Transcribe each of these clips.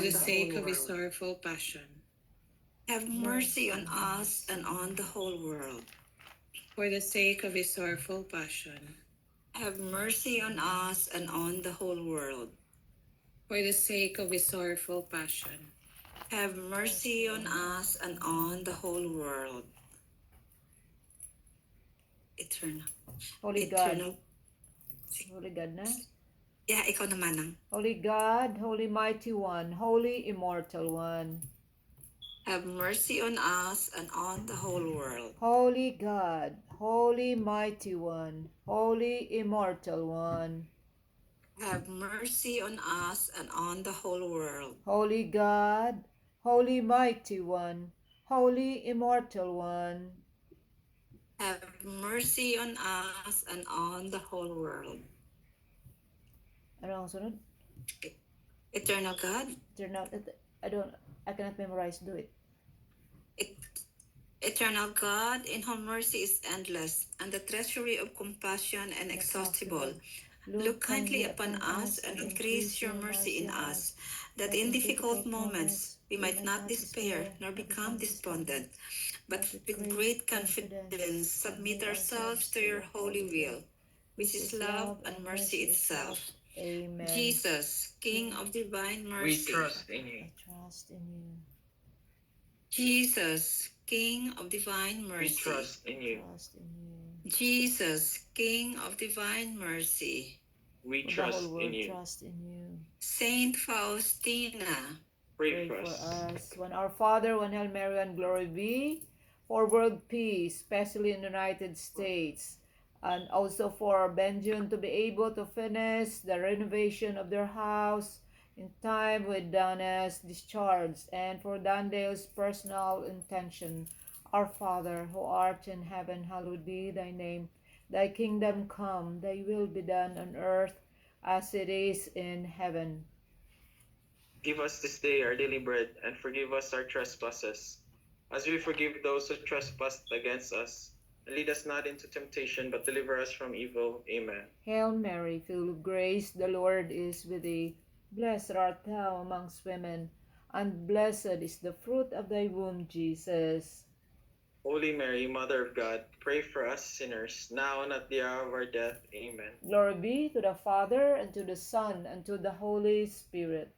the sake of his sorrowful passion. Have mercy on us and on the whole world. For the sake of his sorrowful passion. Have mercy on us and on the whole world. For the sake of his sorrowful passion. Have mercy on us and on the whole world. Eternal. Holy Eternal. God. Holy God na? Yeah, ikaw naman ang. Holy God, Holy Mighty One, Holy Immortal One. Have mercy on us and on the whole world. Holy God, Holy Mighty One, Holy Immortal One. Have mercy on us and on the whole world. Holy God, Holy Mighty One, Holy Immortal One. Have mercy on us and on the whole world. Ano ang sunod? Eternal God. I cannot memorize, do it. Eternal God, in whom mercy is endless, and the treasury of compassion inexhaustible. Look kindly upon us and increase your mercy in us, that in difficult moments we might not despair nor become despondent, but with great confidence submit ourselves to your holy will, which is love and mercy itself. Amen. Jesus, King of divine We mercy. trust in you. I trust in you. Jesus, King of divine We mercy. trust in you. Trust in you. Jesus, King of divine mercy. We For the trust whole in world you. trust in you. Saint Faustina. Pray Pray for for us. us. One Our Father, one Hail Mary, one Glory be. For world peace, especially in the United States. And also for Benjamin to be able to finish the renovation of their house in time with Dana's discharge. And for Dandale's personal intention. Our Father, who art in heaven, hallowed be thy name. Thy kingdom come, thy will be done on earth as it is in heaven. Give us this day our daily bread, and forgive us our trespasses, as we forgive those who trespass against us. And lead us not into temptation, but deliver us from evil. Amen. Hail Mary, full of grace, the Lord is with thee. Blessed art thou amongst women, and blessed is the fruit of thy womb, Jesus. Holy Mary, Mother of God, pray for us sinners, now and at the hour of our death. Amen. Glory be to the Father, and to the Son, and to the Holy Spirit.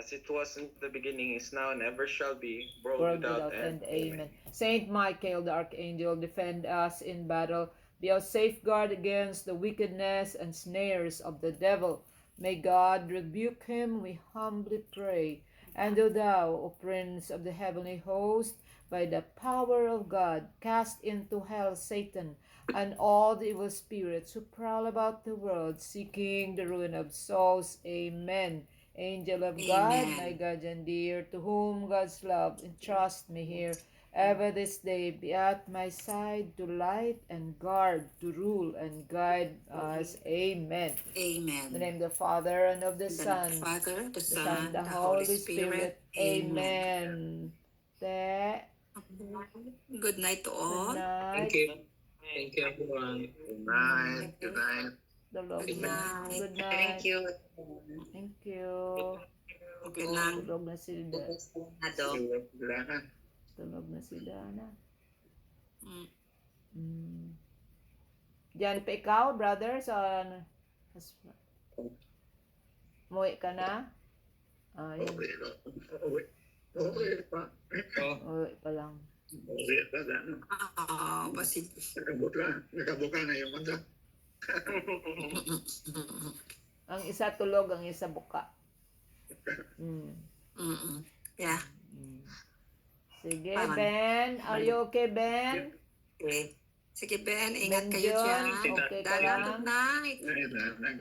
As it was in the beginning, is now, and ever shall be, world World without without end. end. Amen. Saint Michael, the Archangel, defend us in battle. Be our safeguard against the wickedness and snares of the devil. May God rebuke him, we humbly pray. And do thou, O Prince of the heavenly host, by the power of God, cast into hell Satan and all the evil spirits who prowl about the world, seeking the ruin of souls. Amen. Angel of God, Amen. my guardian dear, to whom God's love entrust me here, ever this day be at my side, to light and guard, to rule and guide us. Amen. Amen. In the name of the Father, and of the In the Son, name of the Father, the the Son, the the Holy Spirit. Amen. Good night to all. Good night. Thank you. Thank you, everyone. Good night. Good night. The Lord Good bless. night. Good night. Thank you. Thank you. Okay lang. Tulog na si Ado. Tulog na si Dana. Mm. Diyan pa ikaw, brother, sa muwi ka na? Ayun. Okay pa. Uwi pa lang. Okay pa gano'n. Basit. Nakabuka na yung mata. Ang isa tulog, ang isa buka. Yeah. Sige, Paman. Ben. Are you okay, Ben? Okay. Sige, Ben. Ingat Ben kayo John, dyan. okay ka Dada, lang? good night.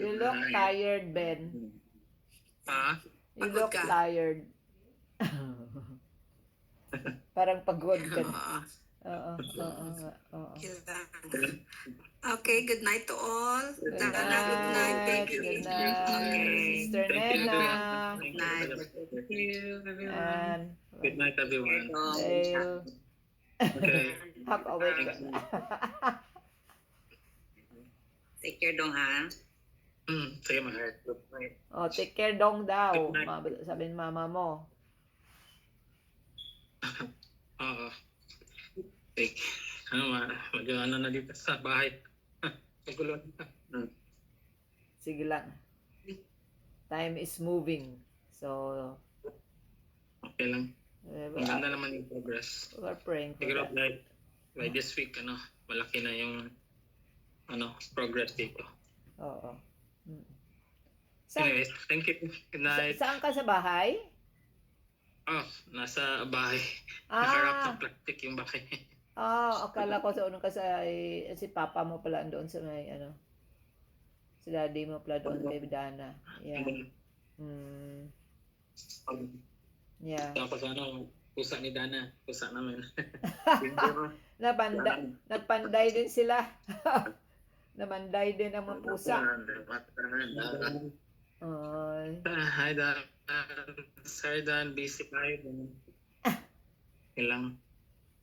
You look tired, Ben. Ha? You Pagod look ka. tired. Parang pagod ka na. Oo. Okay, good night to all. Good Dana, good night, night. baby. Good night. Okay. Sister Thank you, Nena. Thank you. Night. Thank you, everyone. And Good night, everyone. Dale. Okay. Half awake. Take care dong, ha? Sige, mahal. Oh, take care dong daw. Good night. Sabihin mama mo. Oo. Take. Medyo na dito sa bahay. Magulo na. Sige lang. Time is moving. So, Okay lang. Ang ganda naman yung progress. we're praying for Siguro that. by this week, malaki na yung progress dito. Oo. Anyways, thank you. Good night. Saan ka sa bahay? Nasa bahay. Ah. Nakarap ng plastic yung bahay. Akala ko sa unang ka si papa mo pala doon sa may si daddy mo pala doon kay Dana. Yeah. Yeah. Tapos pusa ni Dana. Pusa namin. Nagpanday din sila. Namanday din ang mga pusa. Hi, Dan. Sorry, Dan. Busy tayo. Ilang.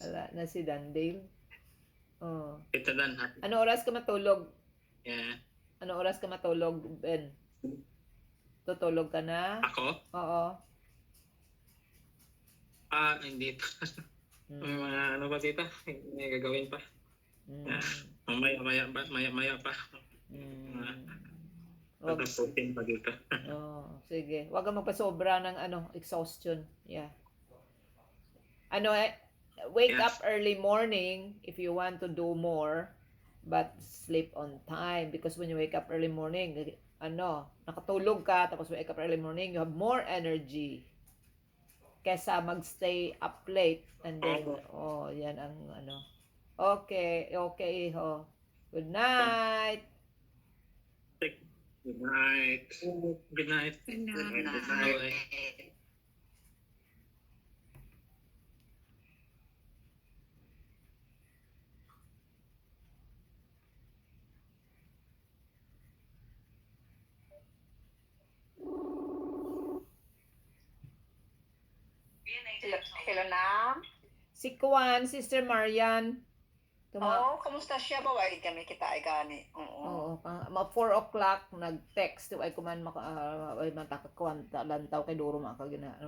Wala na si Dandale. Ito, Dan. Ano oras ka matulog? Yeah. Ano oras ka matulog, Ben? Tutulog ka na? Ako? Oo. Hindi pa. May mga ba dito? May gagawin pa. Maya pa. Pagkaputin pa dito. Sige. Huwag kang magpasobra ng exhaustion. Yeah. Wake up early morning if you want to do more, but sleep on time because when you wake up early morning, nakatulog ka tapos wake up early morning, you have more energy kesa magstay up late and then yan ang Okay, ho. Good night. Good night. Good night. Good night. Bye. Hello, Nam. Si Kuan, Sister Marian. Kamusta siya? Bawagin kami kita ay gani. Oo. 4 o'clock, nag-text. Ay kuman matakakuan lantaw kay Duro makagina.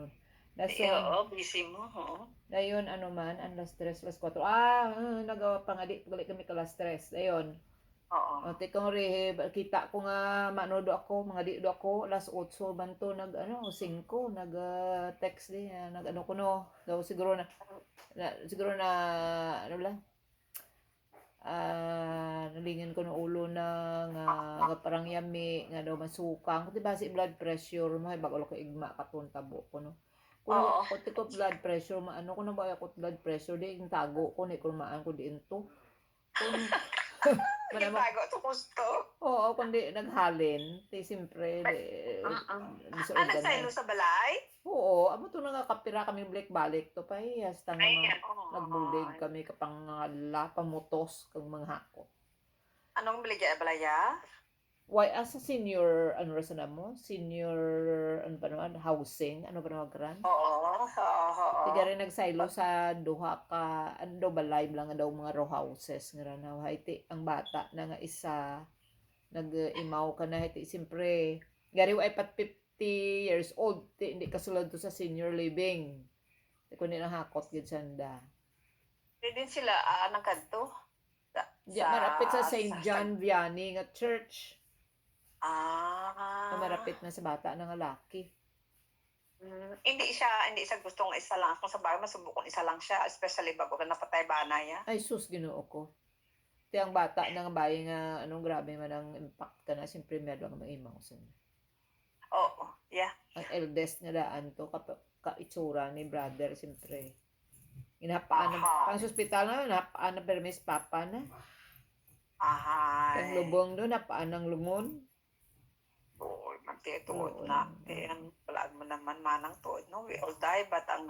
Busy mo. Dayon, man, alas 3, alas 4. Nagawa pa nga gali kami ka alas 3. Dayon. Tikong rehib, kita ko nga manodo ako, mga di do ako, alas 8 banto, 5, nag-text din, daw siguro na, nalingin ko ng ulo na nga parang yami, nga daw masukang, kuti ba si blood pressure, mahay bago ko igma katuntabo ko, Kuti ko blood pressure, ko na ba ako blood pressure, di yung tago ko, ni kurmaan ko di into. Tago to gusto. Oo, kundi naghalin. Siyempre, Nagsaylo sa balay? Oo, amo to nakakapira kami balik-balik to pa hasta nga nagbulig kami kapang pamutos kang mga hako. Anong baligya balaya? Why as a senior senior housing gran? Oo. Tiga rin nagsaylo sa duha ka balay lang daw mga row houses nga na haiti ang bata na nga isa nag-imaw ka na haiti siyempre gari ay pat 50 years old hindi kasulod to sa senior living. Kundi na hakot gid sanda. Din sila nagkanto. Marapit sa St. John Vianney nga church. Marapit na sa bata na nga laki. Hindi siya gustong isa lang. Kung sa bagay masubukon isa lang siya, especially bago ka napatay bana ya. Ay sus, Ginoo ko. Ti ang bata na nga bayi nga grabe man ang impact ka na siyempre meron nga maimaw sa. Oo, yeah. Ang eldest nga daan to kaitsura ni brother siyempre. Inapaan pang hospital na napaan na permis papa na. Ang lubong doon napaan ng lungon. Oo, magtituod na. Ang palag mo naman manang tuod, no? We all die, but ang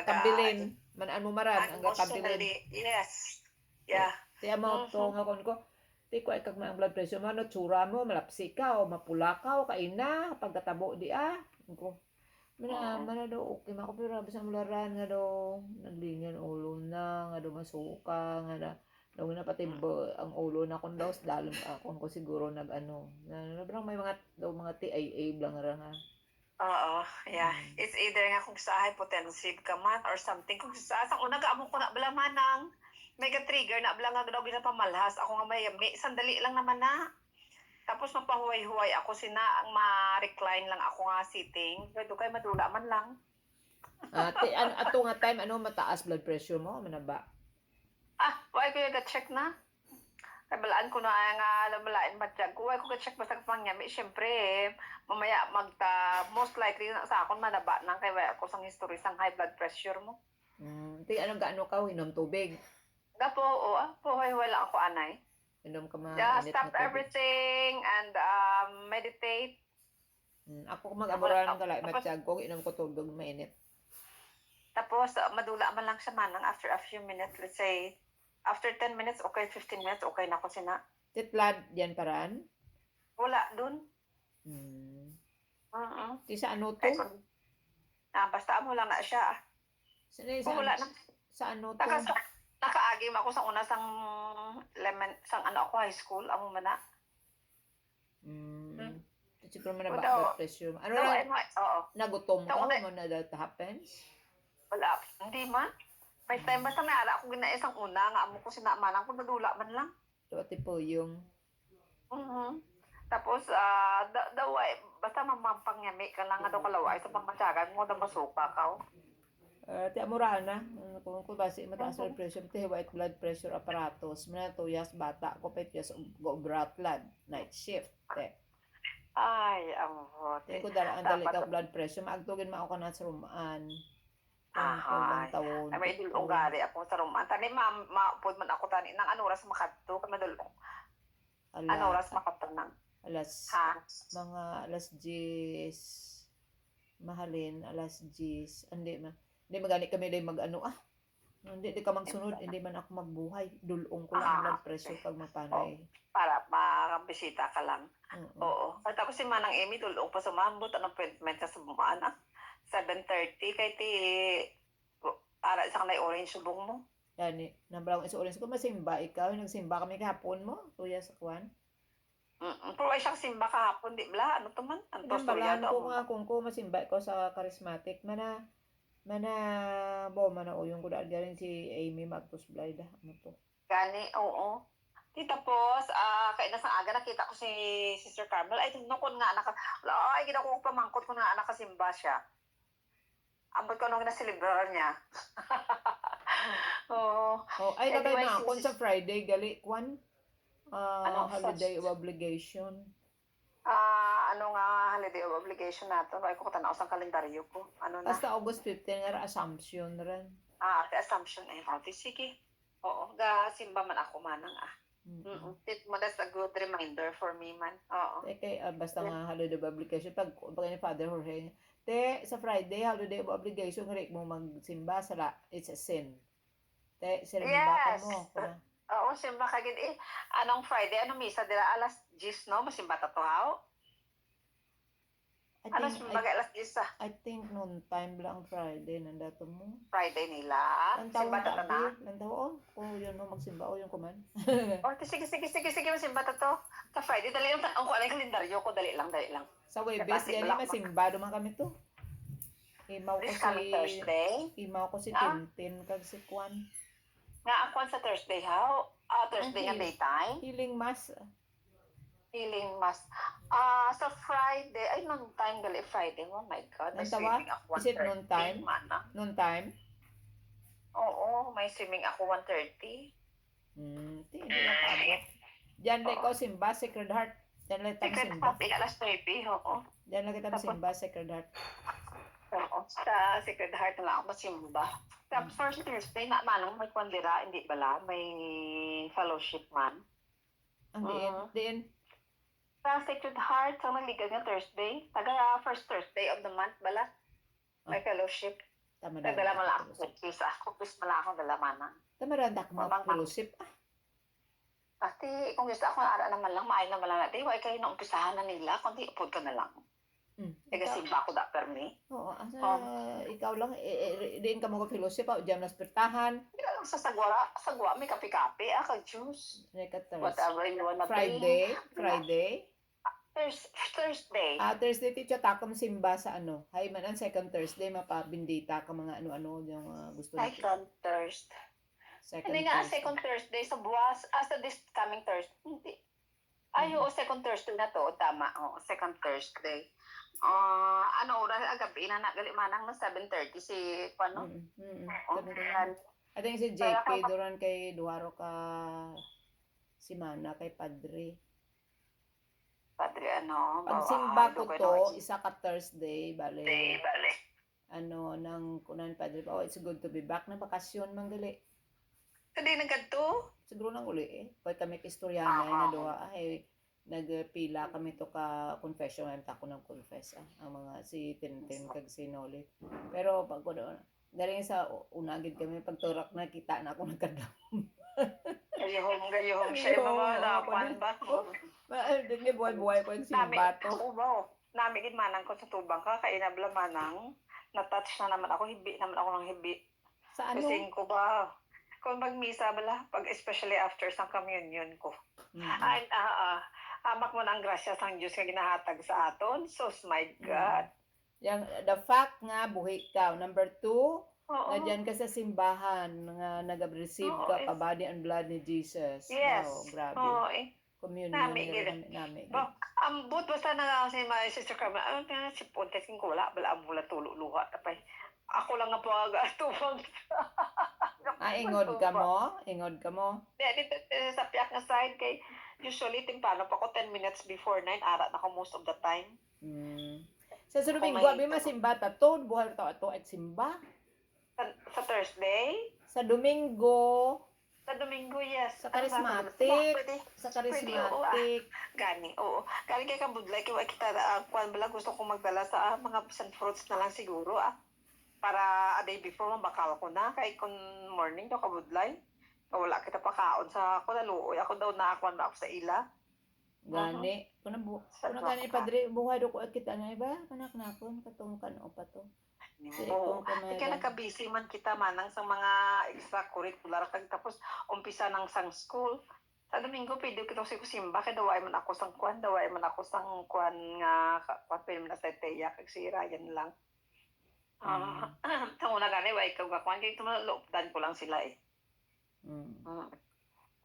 kabilin. Manaan mo maran, ang kabilin. Yes. Yeah. Tiya mo to nga ko. Ti ko ay kag ang blood pressure mo, tsura mo, malapsi ka, o mapula ka, o kaina, pagkatabo di Ko. Mana daw, okay, makapira, bisang mularan nga daw, naglingan ulo na, nga daw masuka, nga Huwag na pati ang ulo na kung daw, dalam akong ko siguro nag-ano. Parang may mga TIA lang ra nga. Oo, yeah. It's either nga kung sa hypotensive ka man or something. Kung sa una ka among ko na bala manang mega trigger na bala nga daw ginapamalhas. Ako nga may sandali lang naman na. Tapos mapahuway-huway ako sina ang ma-recline lang ako nga sitting. Pwede kay madula man lang. Ato nga time, mataas blood pressure mo? Manaba? Why ko yung check na? Kabalaan ko na nga nabalain matiyag ko. Why ko check basta pangyami? Siyempre, mamaya most likely na sa akon manaba nang kay ako sang history sang high blood pressure mo. Gaano ka, inom tubig? Gapo, wala ako anay. Inom ka Just mainit stop na tubig. everything and meditate. Ako mag-amuran ka lang, matiyag ko, inom ko tubig mainit. Tapos, madula man lang siya manang after a few minutes. Let's say, after 10 minutes, okay, 15 minutes, okay na ako sina. Titlad, yan paraan? Wala dun. Ti sa ano to? Basta mo lang na siya. Wala na. Sa ano to? Nakaagim ako sa una sang ako high school. Amo man na. Siguro man na blood pressure. Ano lang? Oo. Nagutom ka? Ano na that happens? Wala. Hindi man. May time basta may ara ako ginae sang una nga amo ko sinamanang kung nadula man lang. Dati po yung... Tapos, daway, basta mamapangyami ka lang nga daw kalaway sa pangmatyagan mo, daw masuka ka. Ti amurana, kung basi mataas blood pressure, ti white blood pressure apparatus, mana 2 years bata, ko 5 years go bratland, night shift. Ay, amot. Ti ko dala ang dali ka blood pressure, maagtugin ma ako na sa rumaan. Taon. Ay, may dulong gari ako sa rumaan. Tani, maupod man ako tani, nang anuras makadto, kami dulong. Anuras makadto nang. Mga alas 10, mahalin, alas 10, hindi magani kami din mag-ano, hindi ka magsunod, hindi man ako magbuhay, dulong ko lang blood pressure pag mapanay. Para makabisita ka lang. Oo. At ako si Manang Amy, dulong pa sumambot, ang appointment sa subukaan, 7:30, kay para isang na orange subong mo. Yani, nabrang isa orange ko, masimba ikaw, nagsimba kami kahapon mo, tuya sa kwan. Pero ay siyang simba kahapon, di ba? Ano to man? Ang Nambalaan ko nga kung ko masimba ko sa charismatic, mana uyong ko daan galing si Amy Magtos Blyda. Ano to? Gani, oo. Tapos, kaya nasang aga nakita ko si Sister Carmel. Ay, nukon nga, ay, ginawa ko pamangkot ko nga, nakasimba siya. Ambot ko nung nasilibrar niya. Ay, nagay na ako sa Friday, gali, kwan? Holiday of obligation. Holiday of obligation nato? Ay, ko katanaw sa kalendaryo ko. Ano na? Basta August 15 nga, assumption rin. The assumption ay sige. Oo, simba man ako manang That's a good reminder for me man. Oo. Basta nga holiday of obligation. Pag ni Father Jorge, sa Friday, holiday of obligation, rin mo magsimba it's a sin. Sirimba ka mo. Oo, simba ka gid. Anong Friday? Anong misa? Dila alas 10, no? Masimba ta to, how? Ano simba ka alas 10 I think noon time lang Friday, nandato mo. Friday nila. Simba ta na. Lantaw, kung yun mo magsimba o yung kuman. Sige, masimba ta to. Sa Friday, dali lang. Ang kuha ng kalendaryo ko, dali lang. Sa Webes, yan masimba, duman kami to. Imaw ko si Tintin, kag si Kwan. Nga ako sa Thursday, how? Thursday nga daytime? Healing Mass. Sa Friday, ay noon time gali Friday. Oh my God, may swimming ako 1:30. Is it noon time? Noon time? Oo, may swimming ako 1:30. Hindi lang paabot. Diyan lang ikaw simba, Sacred Heart. Diyan lang kita simba. Sacred Heart, alas 30, oo. Diyan lang kita simba, Sacred Heart. Oo, sa Sacred Heart na lang ako masimba. Tapos first Thursday, manang may kwandira, hindi bala, may fellowship man. Ang diin. Sa Sacred Heart, sa nagligan nga Thursday, taga first Thursday of the month bala, may fellowship. Nagdala mo lang ako, please mala akong dala manang. Tamaranda ka mga fellowship. Pati, kung gusto ako, ara naman lang, maayon naman lang natin, kayo na umpisahan na nila, kundi upod ka na lang. Simba ko da permi. Oo, ikaw lang, diin ka mo ka fellowship, diyan na spirtahan. sa sagwa may kape-kape, kag juice. Like a Thursday. Whatever you wanna Friday? drink. Friday? Thursday. Thursday, teacher, takom simba sa ano. Hay man, ang second Thursday, mapabindita ka mga ano-ano, yung gusto natin. Second Thursday. Second Hindi nga, Thursday. second Thursday sa buwas. Sa this coming Thursday. Hindi. Ay, oo, second Thursday na to. Tama. Oo, second Thursday. Ano oras? Gabi na nagali manang na 7:30 si Pano. Ganun. I think si JP, duran kay Duharo ka si Mana, kay Padre. Padre, ano? Ang simba ko to, isa ka Thursday, bale. Bale. Ano, nang kunan Padre, oh, it's good to be back na bakasyon, manggali. Hindi nagkadto? Siguro nang uli eh. Pag kami kistoryana nga duha, ay nagpila kami to ka confession, ang tako ng confess, ang mga si Tintin kag si Nolit. Pero pag ko doon, galing sa unagid kami, pagturak na kita na ako nagkadam. Gayong siya mga nakuan ba? Hindi buhay-buhay ko yung simba to. Namigid manang ko sa tubang ka, kainabla manang, na-touch na naman ako, hibi naman ako ng hibi. Sa ano? Kasi ko ba, kung magmisa bala, pag especially after sa communion ko. Ay, hamak mo na ang grasya sang Diyos nga ginahatag sa aton. So, my God. Yang, the fact nga, buhi ka. Number 2, Oo. nadyan ka sa simbahan, nga nag-receive Oo, ka, body and blood ni Jesus. Yes. Wow, grabe. Oo, Communion. Nami, Nami. but basta na si my sister Carmen, si Pontes ko wala, bala ang mula tulo-luha. Tapay, ako lang nga po tubang. Ingod ka mo? Ingod ka mo? Dito sa piyak na side, kay usually timpano pa ko 10 minutes before 9, arat na ko most of the time. Sa Domingo, abi masimba ta to, buhay to ato at simba. Sa Thursday? Sa Domingo, Sa Domingo, yes. sa charismatic, Pwede. sa charismatic. Gani, oo. Gani kay kabudlay, kaya kita, kuwan bala, gusto kong magdala sa mga sun fruits na lang siguro, para a day before, mabakal ko na. Kaya kung morning, do kabudlay, wala kita pa kaon sa ako, naluoy ako daw na ako sa ila. Gani. Kuna gani padre, buhay do ko at kita na iba, kanak na ako, katong kano pa to. Oo. Kaya nagka-busy man kita manang sa mga extracurricular kag tapos umpisa ng sang school. Sa Domingo pwede kita sa simba kay daway man ako sang kwan nga kwan pwede man sa teya kag si Ryan lang. Tamo na gani way kag kwan kay tumalopdan ko lang sila eh.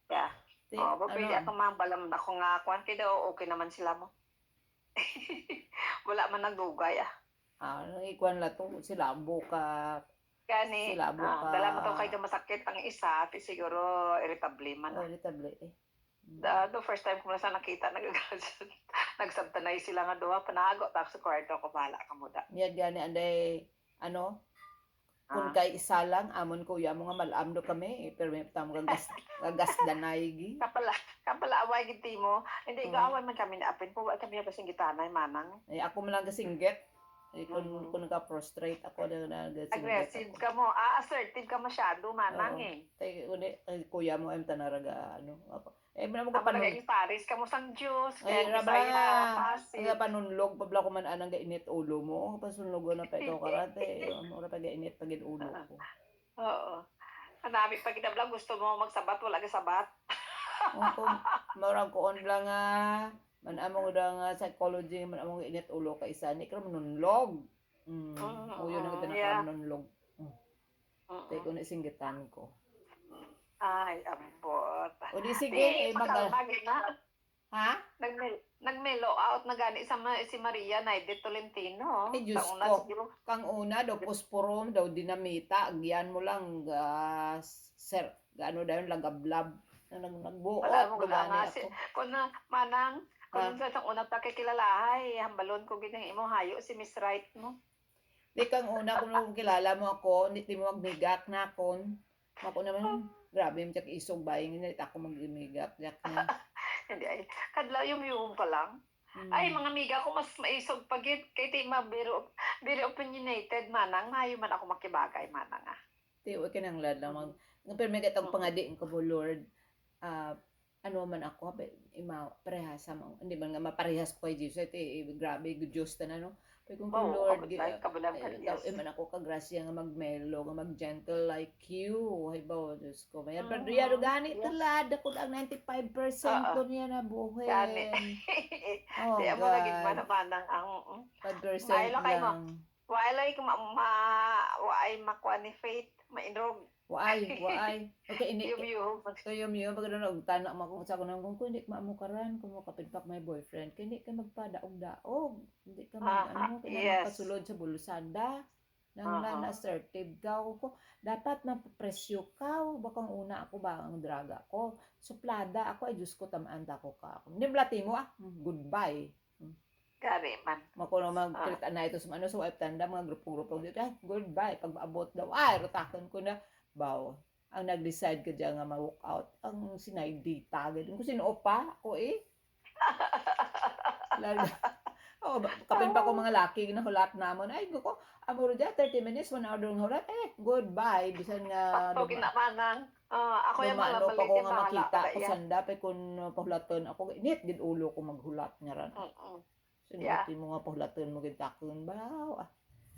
Yeah. Pwede ako mambalam ako nga kwan kay daw okay naman sila mo. Wala man nagdugay Ikuan la to, silabo ka. Gani, Silabo ka. dala mo to kay masakit ang isa, siguro irritable man. Irritable eh. The first time ko na sa nakita, nagsabtanay sila nga doha, panago, tapos sa kwarto ko, bahala ka mo da. Yan gani, anday, kung kay isa lang, amon kuya mo nga malamdo kami, pero may tamo gagas danay gi. Kapala away giti mo, hindi ka away man kami na apin po, kami na kasing gitanay manang. Ako man lang kasinggit. Kung nagka-prostrate ako na aggressive ka mo, assertive ka masyado manang kuya mo ay tanaraga ako. Mo ka ka panon. Yung Paris ka mo sang Diyos, Ay kaya raba nga panunlog pabla ko man anang gainit ulo mo, pasunlog na pa ikaw karate, ora pa gainit pagid ulo ko. Oo. Hanami pag itabla gusto mo magsabat wala ka sabat. Maurang ko on lang man among nga psychology man among init ulo ka isa ni kram nunlog. Uyo na kita nakanunlog. Tay ko na singgitan ko. Ay, abot. O di sige, Ha? Nagmelo out na gani si Maria Naide Tolentino. Ay, Diyos ko. Kang una, daw posporum, daw dinamita, agyan mo lang, gaano daw yung lagablab. Nagbuot, dumani ako. Kung na, manang, kung sa una pakikilalahay, hambalon ko ginang imo hayo si Miss Wright mo. Di kang una, kung kilala mo ako, hindi mo magnigak na ako. Ako naman, grabe yung tsak isog bayang, hindi ako magnigak. Hindi ay, kadlaw yung pa lang. Ay, mga amiga ko mas maisog pagit, kay ti very opinionated manang, mayo man ako makibagay manang Ti, huwag ka nang ladang. Pero may katang pangadiin ko po, Lord, ano man ako, parehas, hindi man nga maparehas ko kay Jesus, grabe, good Diyos na, Kay kung Wow, Lord, abot like kabalang daw man ako kagrasya nga magmelo, nga mag-gentle like you. Ay ba, Diyos ko. Mayroon pa riya, gani Yes. tulad, ako ang 95% doon yan na Gani. buhin. Oh, Di mo naging God. manang ang 5% Mailo kay mo. lang. Waay waay makuha ni Faith, mainrog. Waay. Okay, ini. Yum. Kayo miyo, pag og tanak mo sa ko nang kung hindi maamukaran, kung mo kapinpak my boyfriend, hindi ka magpadaog-daog. Hindi ka Yes. magpasulod sa bulusada. Nang Aha. na-assertive daw ko. Dapat mapresyo ka. Bakang una ako ba ang draga ko. Suplada ako, ay Diyos ko, tamaan ko ka. Hindi blati mo goodbye. Gani man. Mako na magkita na ito sa ano, sa wife tanda, mga grupo-grupo dito, goodbye. Pag maabot daw, rotakan ko na, baw. Ang nag-decide ka dyan nga ma-walk out, ang sinaydita. Kung sino pa, ako kapin pa ko mga laki na hulat namon. Ay, ko, amuro dyan, 30 minutes, 1 hour ng hulat. Goodbye. Bisan nga, Pag kinamanang. Ako yung mga dumano pa ko balik nga makita ko sanda, pa kung pahulaton ako, init, gid ulo ko maghulat nga ran. Sinuti mo nga pahulaton mo gid takon baw.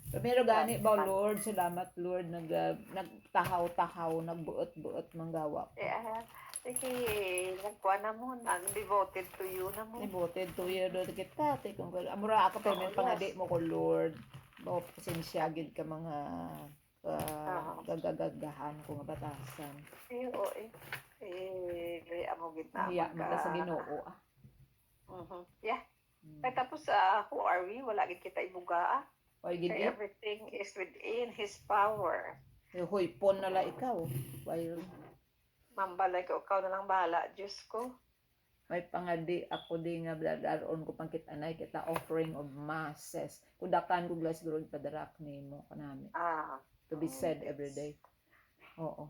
Pero gani ba Lord, salamat Lord, nagtahaw-tahaw, nagbuot-buot manggawa. Yeah. Sige, nagkuha na mo, nag-devoted to you na mo. Devoted to you Lord kita. Kung amura ako pero pangadi mo ko Lord. Bawa pasensya gid ka mga gagagahan ko nga batasan. Amo gid na. Iya man sa Ginoo. Yeah. Tapos who are we? Wala gid kita ibuga. Oy gid Everything is within His power. hoy pon na la ikaw. Why Mambalay ko, ikaw na lang bahala, Diyos ko. may pangadi ako di nga daron ko pangkitanay kita offering of masses. Kudakan ko glass siguro padarak nimo kanami. To be said every day. Oo.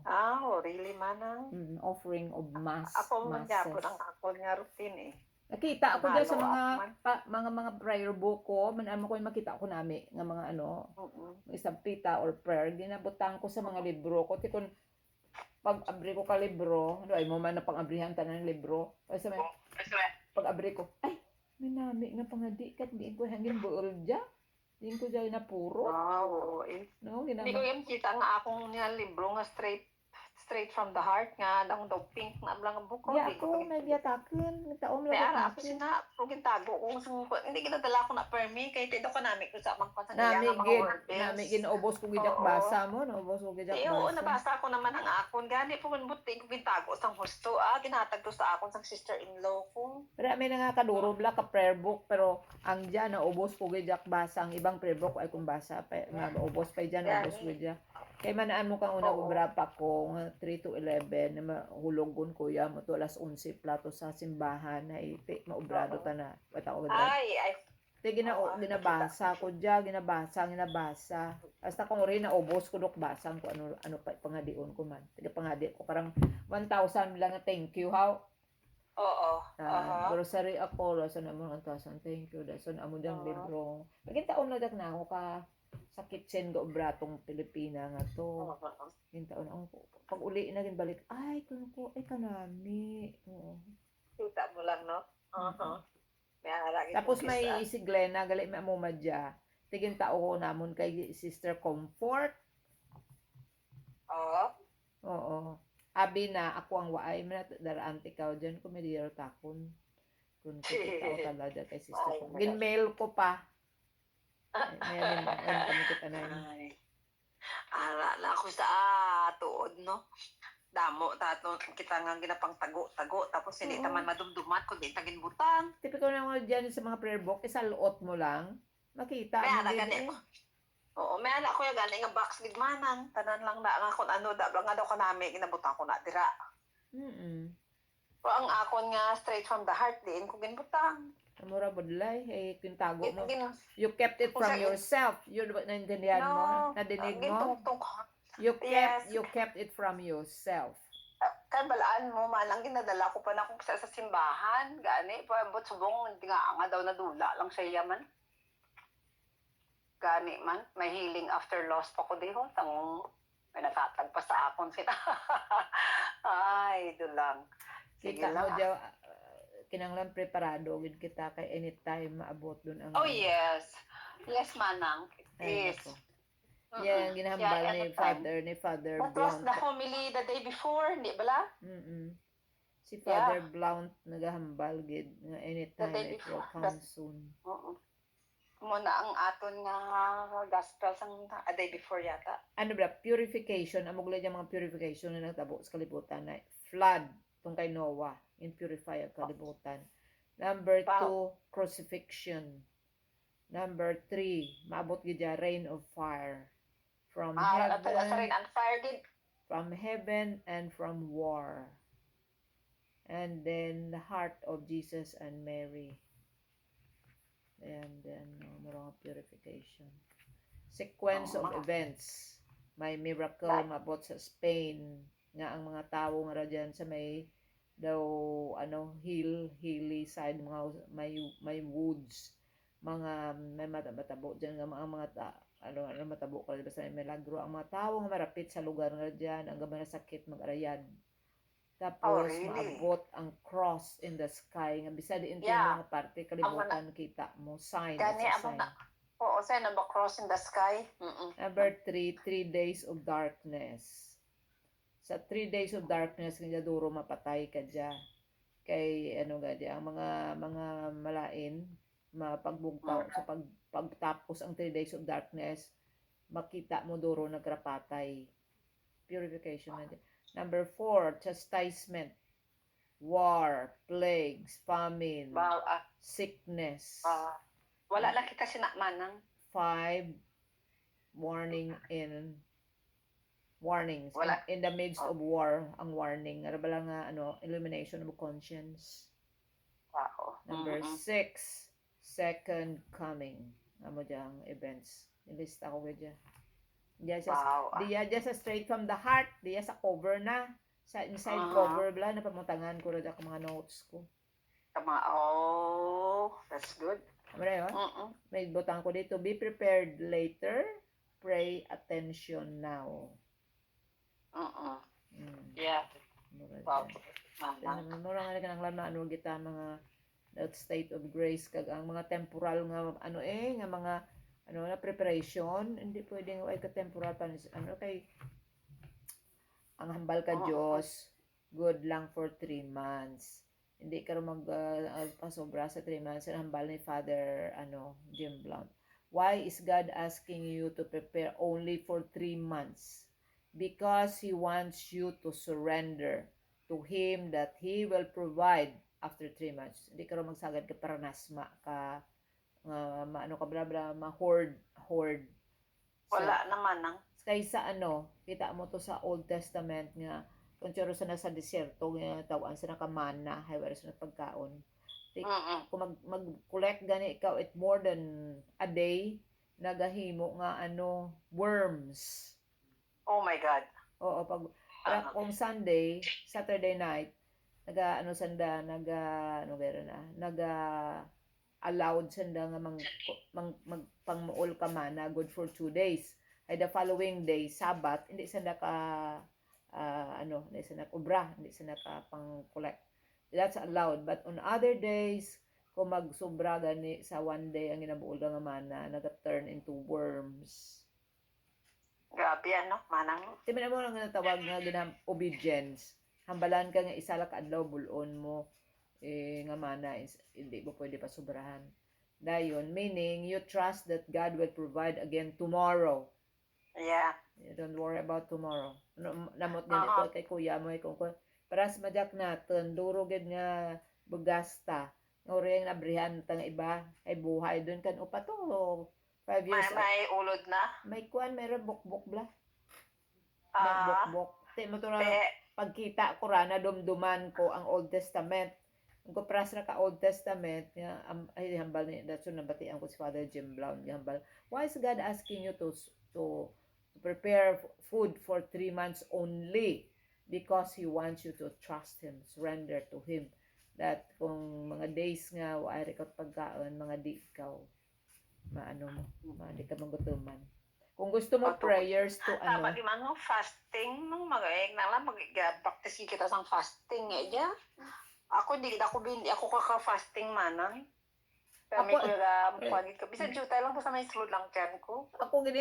Really manang? Offering of Ako man masses. gyapon ang ako nga routine Nakita ako dyan sa Follow mga prayer book ko, manamo ko yung makita ko nami nga mga isang pita or prayer, ginabutang ko sa mga libro ko. Tikon pag-abri ko ka libro, ay mo man na pang-abrihan tanan ng libro. Kasi may pag-abri ko, ay, may nami nga pangadi kat diin ko hangin buol dya. Diin ko dya na puro. Wow. No, Hindi ko yung kita nga akong nga libro nga straight from the heart nga daw pink na ablang ang buko. Yeah, ako may giyatakin. Taom May lang ara ako sina, kung tago kung hindi ginadala ko na permi kay tido ka nami ko sa mga konsa nami ginaubos ko gidyak basa mo, naubos ko gidyak basa. Oo, nabasa ko naman ang akon. Gani po kung buti ko gintago sang husto. Ginatag to sa akon sang sister-in-law ko. Pero may nga kaduro bla ka prayer book pero ang diyan naubos ko gidyak basa ang ibang prayer book ay kung basa pa maubos pa diyan naubos ko gidyak. Kay manaan mo kang una ubra pa ko nga 3 to 11 na mahulogon kuya mo to alas 11 plato sa simbahan na iti maubrado ta na bata ko Ay. Te ginabasa ko diya, ginabasa. Hasta kung rin naubos ko dok basang ko ano pa pangadion ko man. Tiga pangadi ko parang 1,000 lang na thank you how. Oo. Grocery ako, sa na mo 1,000 thank you. So na amo dang libro. Pagkitaon na dak na ako ka sa kitchen go bratong Pilipina nga to. Taon na ako. Pag uli na balik, ay kuno ko ay kanami. Oo. Kita mo lang, no? Tapos may si Glenna gali may mo madya. Tigin tao ko namon kay Sister Comfort. Oo. Abi na ako ang waay man daraan tikaw diyan ko medyo takon. Kun kita ko talaga kay Sister Comfort. Gin-mail ko pa. Ngayon kami kita na. Ara na ako sa tuod, no? Damo tato kita nga ginapang tago tapos hindi taman madumdumat kundi tagin butang. Tipiko na mga diyan sa mga prayer book, isa luot mo lang. Makita May mo ana gani. Oo, may anak ko yung gani nga box gid manang tanan lang na nga kun ano da nga daw kanami ginabutang ko na dira. O ang akon nga straight from the heart din ko ginbutang. Amora budlay ay kintago mo. You kept it from yourself. You naintindihan mo? Nadinig mo? You kept it from yourself. Kan balaan mo manang ginadala ko pa na kung sa simbahan gani pa but subong nga daw nadula lang siya man. Gani man may healing after loss pa ko diho tang may natatag pa sa akon sila. Ay dulang. Kita mo daw kinanglan preparado gid kita kay anytime maabot dun ang Oh yes. Yes, manang. Ay, Yes. nako. Yan, ginahambal ni Father That was Blount. the homily the day before, di ba? Si Father Blount nagahambal gid nga The anytime day it will before. come soon. Oo. Muna ang aton nga gospel sang a day before yata. Ano ba, purification, amog lang yung mga purification na nagtabo sa kalibutan na flood tong kay Noah, in purify ang kalibutan. Number 2, crucifixion. Number 3, maabot gid ya rain of fire from heaven and from war. And then the heart of Jesus and Mary. And then mga purification. Sequence of events. May miracle mabot sa Spain nga ang mga tawo nga radyan sa may daw hilly side, mga may woods, mga may matabo diyan nga mga matabo ko basta may milagro ang mga tawo nga marapit sa lugar nga radyan ang gamay na sakit mag-arayad. Tapos, maabot ang cross in the sky. Nga, bisa di mga parte, kalibutan kita mo. Sign. Gani, sign. Oo, sign na cross in the sky. Number 3, 3 days of darkness. Sa 3 days of darkness, kanya duro mapatay ka dya. Kay, ang mga malain, mapagbugtaw. Sa pagtapos ang 3 days of darkness, makita mo duro nagrapatay. Purification na dyan. Number 4, chastisement, war, plagues, famine, sickness. Wala lang kita sinakmanang. 5, warnings in the midst of war, ang warning. Ano ba lang illumination of conscience. Wow. Number 6, second coming. Ano dyan events. Ilista ko dyan. Diya sa straight from the heart, diya sa cover na. Sa inside cover bla na pamutangan ko rin ako mga notes ko. That's good. May butang ko dito, be prepared later, pray attention now. Yeah. Wow. Mura nga ka ng lama, kita mga that state of grace, kag ang mga temporal nga, nga mga na preparation, hindi pwedeng ay ka-temporal pa, kay ang hambal ka Diyos, good lang for 3 months. Hindi ka pasobra sa 3 months. Ang hambal ni Father Jim Blount. Why is God asking you to prepare only for 3 months? Because He wants you to surrender to Him that He will provide after 3 months. Hindi ka magsagad ka para nasma ka ma-hoard. Wala naman Kaysa kita mo to sa Old Testament nga, kung charo sa nasa desierto, nga tawaan sa nakamana, hiwari sa pagkaon. Kung mag-collect gani ikaw at more than a day, nagahimo nga worms. Oh my God. Oo, kung Saturday night, allowed sanda nga pangmuol ka mana good for 2 days. Ay the following day, Sabbath, hindi sanda ka hindi sanda ubra, hindi sanda ka pang-collect. That's allowed. But on other days, kung magsobra gani sa 1 day ang ginabuol nga mana, naga-turn into worms. Grabe manang. Timan mo lang nga tawag nga obedience. Hambalan ka nga isa la ka adlaw bulon mo. Nga mana hindi mo pwede pa sobrahan. Dayon, meaning you trust that God will provide again tomorrow. Yeah. You don't worry about tomorrow. Namot nga dito kay kuya mo kung paras madyak natin, duro gid nga bugasta. Ori ang nabrihan tang iba ay buhay doon kan upa to 5 years. May ulod na. May kuan meron bukbok bla. Bukbok. Ti mo to pagkita ko ra na dumduman ko ang Old Testament. Kung pras na ka Old Testament, ay hambal ni that's nabatian ko si Father Jim Blount, hambal. Why is God asking you to prepare food for 3 months only? Because He wants you to trust Him, surrender to Him. That kung mga days nga ay ka pagkaon, mga di ikaw di ka magutuman. Kung gusto mo prayers to Dapat man mo fasting nung mag-practice kita sang fasting Ako hindi ako kaka-fasting manang. Pero may Ako- kulang kuan ko. Bisan jutay lang po sa may sulod lang kan ko. Ako gini